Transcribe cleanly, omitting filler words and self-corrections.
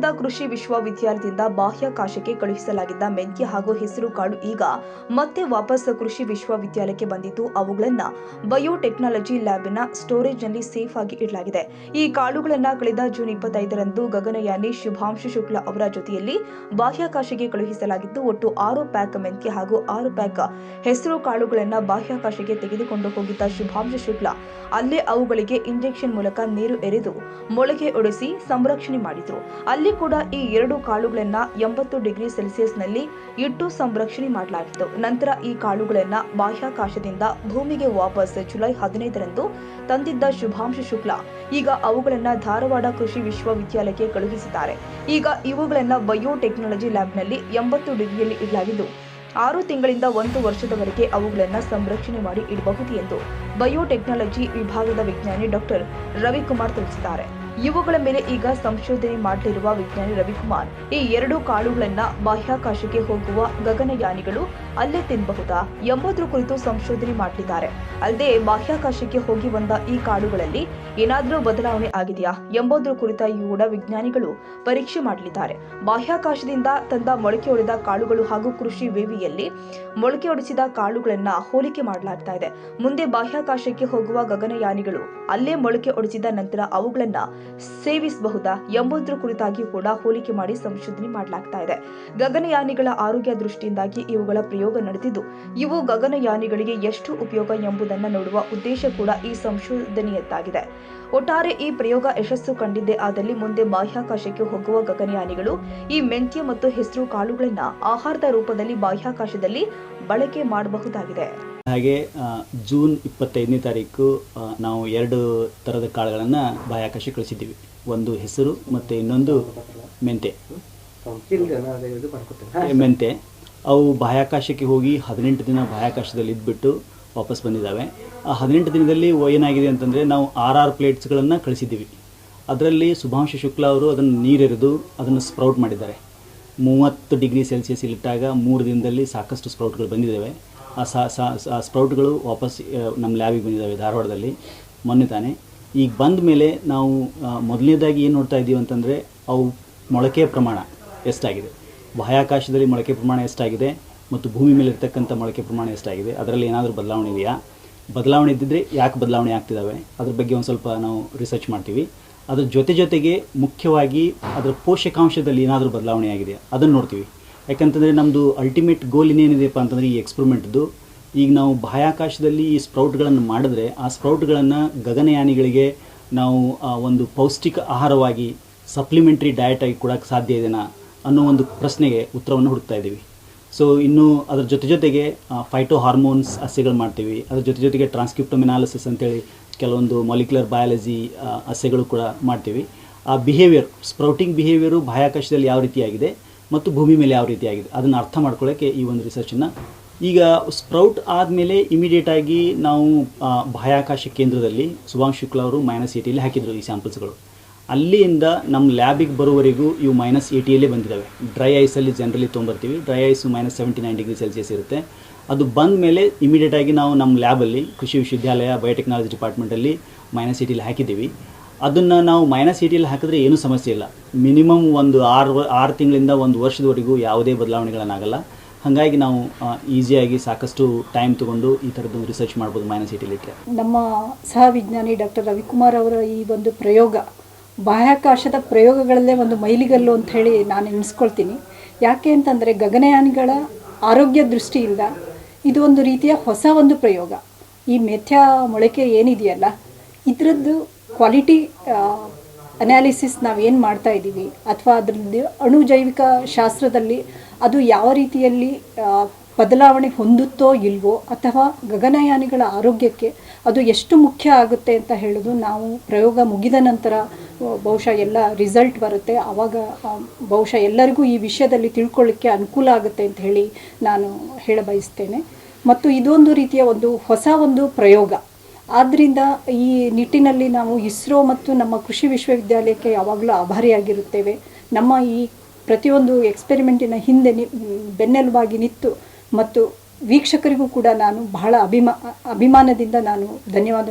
ಧಾರವಾಡದ ಕೃಷಿ ವಿಶ್ವವಿದ್ಯಾಲಯದಿಂದ ಬಾಹ್ಯಾಕಾಶಕ್ಕೆ ಕಳುಹಿಸಲಾಗಿದ್ದ ಮೆಂತ್ಯ ಹಾಗೂ ಹೆಸರು ಕಾಳು ಈಗ ಮತ್ತೆ ವಾಪಸ್ ಕೃಷಿ ವಿಶ್ವವಿದ್ಯಾಲಯಕ್ಕೆ ಬಂದಿದ್ದು ಅವುಗಳನ್ನು ಬಯೋಟೆಕ್ನಾಲಜಿ ಲ್ಯಾಬ್ನ ಸ್ಟೋರೇಜ್ನಲ್ಲಿ ಸೇಫ್ ಆಗಿ ಇಡಲಾಗಿದೆ. ಈ ಕಾಳುಗಳನ್ನು ಕಳೆದ ಜೂನ್ 25ರಂದು ಗಗನಯಾನಿ ಶುಭಾಂಶು ಶುಕ್ಲಾ ಅವರ ಜೊತೆಯಲ್ಲಿ ಬಾಹ್ಯಾಕಾಶಕ್ಕೆ ಕಳುಹಿಸಲಾಗಿದ್ದು ಒಟ್ಟು 6 ಪ್ಯಾಕ್ ಮೆಂತ್ಯ ಹಾಗೂ 6 ಪ್ಯಾಕ್ ಹೆಸರು ಕಾಳುಗಳನ್ನು ಬಾಹ್ಯಾಕಾಶಕ್ಕೆ ತೆಗೆದುಕೊಂಡು ಹೋಗಿದ್ದ ಶುಭಾಂಶು ಶುಕ್ಲಾ ಅಲ್ಲೇ ಅವುಗಳಿಗೆ ಇಂಜೆಕ್ಷನ್ ಮೂಲಕ ನೀರು ಎರೆದು ಮೊಳಕೆ ಒಡೆಸಿ ಸಂರಕ್ಷಣೆ ಮಾಡಿದ್ರು. ಅಲ್ಲಿ ಕೂಡ ಈ 2 ಕಾಳುಗಳನ್ನು 80 ಡಿಗ್ರಿ ಸೆಲ್ಸಿಯಸ್ನಲ್ಲಿ ಇಟ್ಟು ಸಂರಕ್ಷಣೆ ಮಾಡಲಾಗಿತ್ತು. ನಂತರ ಈ ಕಾಳುಗಳನ್ನು ಬಾಹ್ಯಾಕಾಶದಿಂದ ಭೂಮಿಗೆ ವಾಪಸ್ ಜುಲೈ 15ರಂದು ತಂದಿದ್ದ ಶುಭಾಂಶು ಶುಕ್ಲಾ ಈಗ ಅವುಗಳನ್ನು ಧಾರವಾಡ ಕೃಷಿ ವಿಶ್ವವಿದ್ಯಾಲಯಕ್ಕೆ ಕಳುಹಿಸಿದ್ದಾರೆ. ಈಗ ಇವುಗಳನ್ನು ಬಯೋಟೆಕ್ನಾಲಜಿ ಲ್ಯಾಬ್ನಲ್ಲಿ 80 ಡಿಗ್ರಿಯಲ್ಲಿ ಇಡಲಾಗಿದ್ದು 6 ತಿಂಗಳಿಂದ 1 ವರ್ಷದವರೆಗೆ ಅವುಗಳನ್ನು ಸಂರಕ್ಷಣೆ ಮಾಡಿ ಇಡಬಹುದು ಎಂದು ಬಯೋಟೆಕ್ನಾಲಜಿ ವಿಭಾಗದ ವಿಜ್ಞಾನಿ ಡಾಕ್ಟರ್ ರವಿಕುಮಾರ್ ತಿಳಿಸಿದ್ದಾರೆ. ಇವುಗಳ ಮೇಲೆ ಈಗ ಸಂಶೋಧನೆ ಮಾಡಲಿರುವ ವಿಜ್ಞಾನಿ ರವಿಕುಮಾರ್ ಈ 2 ಕಾಳುಗಳನ್ನು ಬಾಹ್ಯಾಕಾಶಕ್ಕೆ ಹೋಗುವ ಗಗನಯಾನಿಗಳು ಅಲ್ಲೇ ತಿನ್ನಬಹುದಾ ಎಂಬುದರ ಕುರಿತು ಸಂಶೋಧನೆ ಮಾಡಲಿದ್ದಾರೆ. ಅಲ್ಲದೆ ಬಾಹ್ಯಾಕಾಶಕ್ಕೆ ಹೋಗಿ ಬಂದ ಈ ಕಾಳುಗಳಲ್ಲಿ ಏನಾದರೂ ಬದಲಾವಣೆ ಆಗಿದೆಯಾ ಎಂಬುದರ ಕುರಿತಾಗಿಯೂ ಕೂಡ ವಿಜ್ಞಾನಿಗಳು ಪರೀಕ್ಷೆ ಮಾಡಲಿದ್ದಾರೆ. ಬಾಹ್ಯಾಕಾಶದಿಂದ ತಂದ ಮೊಳಕೆ ಒಡೆದ ಕಾಳುಗಳು ಹಾಗೂ ಕೃಷಿ ವೇವಿಯಲ್ಲಿ ಮೊಳಕೆ ಒಡೆಸಿದ ಕಾಳುಗಳನ್ನು ಹೋಲಿಕೆ ಮಾಡಲಾಗ್ತಾ ಇದೆ. ಮುಂದೆ ಬಾಹ್ಯಾಕಾಶಕ್ಕೆ ಹೋಗುವ ಗಗನಯಾನಿಗಳು ಅಲ್ಲೇ ಮೊಳಕೆ ಒಡೆಸಿದ ನಂತರ ಅವುಗಳನ್ನು ಸೇವಿಸಬಹುದಾ ಎಂಬುದರ ಕುರಿತಾಗಿ ಕೂಡ ಹೋಲಿಕೆ ಮಾಡಿ ಸಂಶೋಧನೆ ಮಾಡಲಾಗ್ತಾ ಇದೆ. ಗಗನಯಾನಿಗಳ ಆರೋಗ್ಯ ದೃಷ್ಟಿಯಿಂದಾಗಿ ಇವುಗಳ ಪ್ರಯೋಗ ನಡೆದಿದ್ದು ಇವು ಗಗನಯಾನಿಗಳಿಗೆ ಎಷ್ಟು ಉಪಯೋಗ ಎಂಬುದನ್ನು ನೋಡುವ ಉದ್ದೇಶ ಕೂಡ ಈ ಸಂಶೋಧನೆಯದ್ದಾಗಿದೆ. ಒಟ್ಟಾರೆ ಈ ಪ್ರಯೋಗ ಯಶಸ್ಸು ಕಂಡಿದ್ದೇ ಆದಲ್ಲಿ ಮುಂದೆ ಬಾಹ್ಯಾಕಾಶಕ್ಕೆ ಹೋಗುವ ಗಗನಯಾನಿಗಳು ಈ ಮೆಂತ್ಯ ಮತ್ತು ಹೆಸರು ಕಾಳುಗಳನ್ನು ಆಹಾರದ ರೂಪದಲ್ಲಿ ಬಾಹ್ಯಾಕಾಶದಲ್ಲಿ ಬಳಕೆ ಮಾಡಬಹುದಾಗಿದೆ. ಹಾಗೆ ಜೂನ್ 25ನೇ ತಾರೀಕು ನಾವು 2 ಥರದ ಕಾಳುಗಳನ್ನು ಬಾಹ್ಯಾಕಾಶಕ್ಕೆ ಕಳಿಸಿದ್ದೀವಿ. ಒಂದು ಹೆಸರು ಮತ್ತು ಇನ್ನೊಂದು ಮೆಂತೆ. ಅವು ಬಾಹ್ಯಾಕಾಶಕ್ಕೆ ಹೋಗಿ 18 ದಿನ ಬಾಹ್ಯಾಕಾಶದಲ್ಲಿ ಇದ್ಬಿಟ್ಟು ವಾಪಸ್ ಬಂದಿದ್ದಾವೆ. ಆ 18 ದಿನದಲ್ಲಿ ಏನಾಗಿದೆ ಅಂತಂದರೆ ನಾವು 6 ಪ್ಲೇಟ್ಸ್ಗಳನ್ನು ಕಳಿಸಿದ್ದೀವಿ. ಅದರಲ್ಲಿ ಶುಭಾಂಶು ಶುಕ್ಲಾ ಅವರು ಅದನ್ನು ನೀರೆರೆದು ಅದನ್ನು ಸ್ಪ್ರೌಟ್ ಮಾಡಿದ್ದಾರೆ. 30 ಡಿಗ್ರಿ ಸೆಲ್ಸಿಯಸ್ ಇಟ್ಟಾಗ 3 ದಿನದಲ್ಲಿ ಸಾಕಷ್ಟು ಸ್ಪ್ರೌಟ್ಗಳು ಬಂದಿದ್ದಾವೆ. ಆ ಸ್ಪ್ರೌಟ್ಗಳು ವಾಪಸ್ ನಮ್ಮ ಲ್ಯಾಬಿಗೆ ಬಂದಿದ್ದಾವೆ ಧಾರವಾಡದಲ್ಲಿ ಮೊನ್ನೆ ತಾನೇ. ಈಗ ಬಂದ ಮೇಲೆ ನಾವು ಮೊದಲನೇದಾಗಿ ಏನು ನೋಡ್ತಾ ಇದ್ದೀವಿ ಅಂತಂದರೆ ಅವು ಮೊಳಕೆಯ ಪ್ರಮಾಣ ಎಷ್ಟಾಗಿದೆ, ಬಾಹ್ಯಾಕಾಶದಲ್ಲಿ ಮೊಳಕೆ ಪ್ರಮಾಣ ಎಷ್ಟಾಗಿದೆ ಮತ್ತು ಭೂಮಿ ಮೇಲೆ ಇರ್ತಕ್ಕಂಥ ಮೊಳಕೆ ಪ್ರಮಾಣ ಎಷ್ಟಾಗಿದೆ, ಅದರಲ್ಲಿ ಏನಾದರೂ ಬದಲಾವಣೆ ಇದೆಯಾ, ಬದಲಾವಣೆ ಇದ್ದಿದ್ದರೆ ಯಾಕೆ ಬದಲಾವಣೆ ಆಗ್ತಿದ್ದಾವೆ ಅದ್ರ ಬಗ್ಗೆ ಒಂದು ಸ್ವಲ್ಪ ನಾವು ರಿಸರ್ಚ್ ಮಾಡ್ತೀವಿ. ಅದ್ರ ಜೊತೆಗೆ ಮುಖ್ಯವಾಗಿ ಅದರ ಪೋಷಕಾಂಶದಲ್ಲಿ ಏನಾದರೂ ಬದಲಾವಣೆ ಆಗಿದೆಯಾ ಅದನ್ನು ನೋಡ್ತೀವಿ. ಯಾಕಂತಂದರೆ ನಮ್ಮದು ಅಲ್ಟಿಮೇಟ್ ಗೋಲ್ ಇನ್ನೇನಿದೆಯಪ್ಪ ಅಂತಂದರೆ ಈ ಎಕ್ಸ್ಪರಿಮೆಂಟ್ದು ಈಗ ನಾವು ಬಾಹ್ಯಾಕಾಶದಲ್ಲಿ ಈ ಸ್ಪ್ರೌಟ್ಗಳನ್ನು ಮಾಡಿದ್ರೆ ಆ ಸ್ಪ್ರೌಟ್ಗಳನ್ನು ಗಗನಯಾನಿಗಳಿಗೆ ನಾವು ಒಂದು ಪೌಷ್ಟಿಕ ಆಹಾರವಾಗಿ ಸಪ್ಲಿಮೆಂಟ್ರಿ ಡಯಟಾಗಿ ಕೊಡೋಕ್ಕೆ ಸಾಧ್ಯ ಇದೆನಾ ಅನ್ನೋ ಒಂದು ಪ್ರಶ್ನೆಗೆ ಉತ್ತರವನ್ನು ಹುಡುಕ್ತಾ ಇದ್ದೀವಿ. ಸೊ ಇನ್ನು ಅದರ ಜೊತೆಗೆ ಫೈಟೋ ಹಾರ್ಮೋನ್ಸ್ ಅಸ್ಸೆಗಳು ಮಾಡ್ತೀವಿ. ಅದ್ರ ಜೊತೆಗೆ ಟ್ರಾನ್ಸ್ಕ್ರಿಪ್ಟೋಮ್ ಅನಾಲಿಸಿಸ್ ಅಂತೇಳಿ ಕೆಲವೊಂದು ಮಾಲಿಕ್ಯುಲರ್ ಬಯಾಲಜಿ ಅಸ್ಸೆಗಳು ಕೂಡ ಮಾಡ್ತೀವಿ. ಆ ಬಿಹೇವಿಯರ್ ಸ್ಪ್ರೌಟಿಂಗ್ ಬಿಹೇವಿಯರು ಬಾಹ್ಯಾಕಾಶದಲ್ಲಿ ಯಾವ ರೀತಿಯಾಗಿದೆ ಮತ್ತು ಭೂಮಿ ಮೇಲೆ ಯಾವ ರೀತಿಯಾಗಿದೆ ಅದನ್ನು ಅರ್ಥ ಮಾಡ್ಕೊಳ್ಳೋಕ್ಕೆ ಈ ಒಂದು ರಿಸರ್ಚನ್ನು ಈಗ ಸ್ಪ್ರೌಟ್ ಆದಮೇಲೆ ಇಮಿಡಿಯೇಟಾಗಿ ನಾವು ಬಾಹ್ಯಾಕಾಶ ಕೇಂದ್ರದಲ್ಲಿ ಶುಭಾಂಶು ಶುಕ್ಲಾ ಅವರು -80ಯಲ್ಲಿ ಹಾಕಿದ್ರು ಈ ಸ್ಯಾಂಪಲ್ಸ್ಗಳು. ಅಲ್ಲಿಂದ ನಮ್ಮ ಲ್ಯಾಬಿಗೆ ಬರೋವರೆಗೂ ಇವು -80ಯಲ್ಲೇ ಬಂದಿದ್ದಾವೆ. ಡ್ರೈ ಐಸಲ್ಲಿ ಜನರಲಿ ತೊಗೊಂಬರ್ತೀವಿ. ಡ್ರೈ ಐಸು -79 ಡಿಗ್ರಿ ಸೆಲ್ಸಿಯಸ್ ಇರುತ್ತೆ. ಅದು ಬಂದ ಮೇಲೆ ಇಮಿಡಿಯೇಟಾಗಿ ನಾವು ನಮ್ಮ ಲ್ಯಾಬಲ್ಲಿ ಕೃಷಿ ವಿಶ್ವವಿದ್ಯಾಲಯ ಬಯೋಟೆಕ್ನಾಲಜಿ ಡಿಪಾರ್ಟ್ಮೆಂಟಲ್ಲಿ -80ಯಲ್ಲಿ ಹಾಕಿದ್ದೀವಿ. ಅದನ್ನು ನಾವು -80ಯಲ್ಲಿ ಹಾಕಿದ್ರೆ ಏನೂ ಸಮಸ್ಯೆ ಇಲ್ಲ. ಮಿನಿಮಮ್ ಒಂದು 6 ತಿಂಗಳಿಂದ 1 ವರ್ಷದವರೆಗೂ ಯಾವುದೇ ಬದಲಾವಣೆಗಳನ್ನಾಗಲ್ಲ. ಹಾಗಾಗಿ ನಾವು ಈಸಿಯಾಗಿ ಸಾಕಷ್ಟು ಟೈಮ್ ತೊಗೊಂಡು ಈ ಥರದ್ದು ರಿಸರ್ಚ್ ಮಾಡ್ಬೋದು -80ಲಿಟ್ಟರೆ. ನಮ್ಮ ಸಹ ವಿಜ್ಞಾನಿ ಡಾಕ್ಟರ್ ರವಿಕುಮಾರ್ ಅವರ ಈ ಒಂದು ಪ್ರಯೋಗ ಬಾಹ್ಯಾಕಾಶದ ಪ್ರಯೋಗಗಳಲ್ಲೇ ಒಂದು ಮೈಲಿಗಲ್ಲು ಅಂತ ಹೇಳಿ ನಾನು ಎಣಿಸ್ಕೊಳ್ತೀನಿ. ಯಾಕೆ ಅಂತಂದರೆ ಗಗನಯಾನಿಗಳ ಆರೋಗ್ಯ ದೃಷ್ಟಿಯಿಂದ ಇದು ಒಂದು ರೀತಿಯ ಹೊಸ ಒಂದು ಪ್ರಯೋಗ. ಈ ಮೆಥ್ಯ ಮೊಳಕೆ ಏನಿದೆಯಲ್ಲ ಇದರದ್ದು ಕ್ವಾಲಿಟಿ ಅನಾಲಿಸಿಸ್ ನಾವೇನು ಮಾಡ್ತಾ ಇದ್ದೀವಿ ಅಥವಾ ಅದರದ್ದು ಅಣುಜೈವಿಕ ಶಾಸ್ತ್ರದಲ್ಲಿ ಅದು ಯಾವ ರೀತಿಯಲ್ಲಿ ಬದಲಾವಣೆ ಹೊಂದುತ್ತೋ ಇಲ್ವೋ ಅಥವಾ ಗಗನಯಾನಿಗಳ ಆರೋಗ್ಯಕ್ಕೆ ಅದು ಎಷ್ಟು ಮುಖ್ಯ ಆಗುತ್ತೆ ಅಂತ ಹೇಳೋದು ನಾವು ಪ್ರಯೋಗ ಮುಗಿದ ನಂತರ ಬಹುಶಃ ಎಲ್ಲ ರಿಸಲ್ಟ್ ಬರುತ್ತೆ. ಆವಾಗ ಬಹುಶಃ ಎಲ್ಲರಿಗೂ ಈ ವಿಷಯದಲ್ಲಿ ತಿಳ್ಕೊಳ್ಳಿಕ್ಕೆ ಅನುಕೂಲ ಆಗುತ್ತೆ ಅಂತ ಹೇಳಿ ನಾನು ಹೇಳ ಬಯಸ್ತೇನೆ. ಮತ್ತು ಇದೊಂದು ರೀತಿಯ ಒಂದು ಹೊಸ ಒಂದು ಪ್ರಯೋಗ. ಆದ್ದರಿಂದ ಈ ನಿಟ್ಟಿನಲ್ಲಿ ನಾವು ಇಸ್ರೋ ಮತ್ತು ನಮ್ಮ ಕೃಷಿ ವಿಶ್ವವಿದ್ಯಾಲಯಕ್ಕೆ ಯಾವಾಗಲೂ ಆಭಾರಿಯಾಗಿರುತ್ತೇವೆ. ನಮ್ಮ ಈ ಪ್ರತಿಯೊಂದು ಎಕ್ಸ್ಪೆರಿಮೆಂಟಿನ ಹಿಂದೆ ಬೆನ್ನೆಲುಬಾಗಿ ನಿಂತು ಮತ್ತು ವೀಕ್ಷಕರಿಗೂ ಕೂಡ ನಾನು ಬಹಳ ಅಭಿಮಾನದಿಂದ ನಾನು ಧನ್ಯವಾದ